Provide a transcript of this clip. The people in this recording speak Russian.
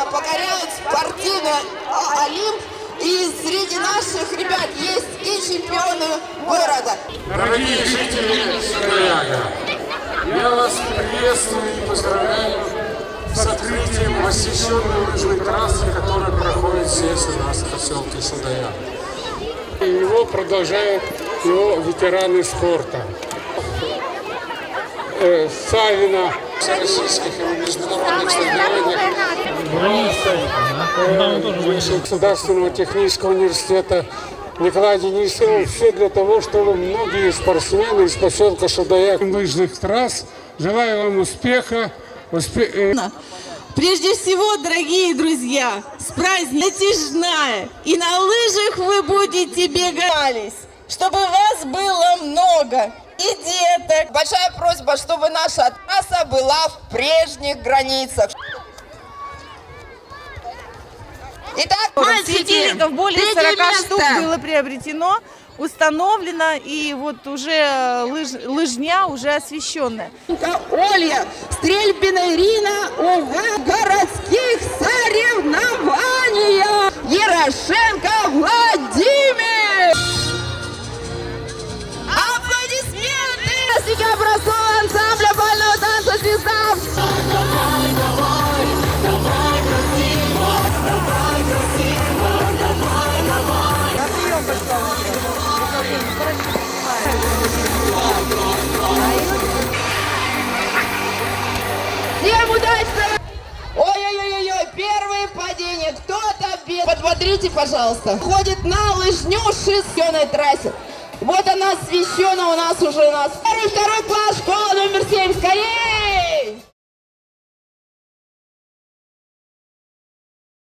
покоряют спортивный Олимп. И среди наших ребят есть и чемпионы города. Дорогие жители Судояга, я вас приветствую и поздравляю с открытием освещенной лыжной трассы, которая проходит здесь у нас в поселке Судояга. И его продолжают его ветераны спорта. Савина, всероссийских и международных соревнованиях, Государственного технического университета Николая Денисова. Все для того, чтобы многие спортсмены из поселка Судояг лыжных трасс. Желаю вам успеха. Прежде всего, дорогие друзья, с праздником затяжная, и на лыжах вы будете бегать, чтобы вас было много. И деток. Большая просьба, чтобы наша трасса была в прежних границах. Итак, Светильников более 40 штук было приобретено, установлено, и вот уже лыжня уже освещенная. Олья, Стрельбина Ирина, городских соревнованиях, Ярошенко Владимир. Аплодисменты! Сейчас образцового ансамбля бального танца «Звезда». Всем удачи! Ой-ой-ой-ой, первое падение. Кто-то без... Подбодрите, пожалуйста. Ходит на лыжню шестёной трассе. Вот она освещена у нас уже. Второй класс, школа номер 7. Скорее!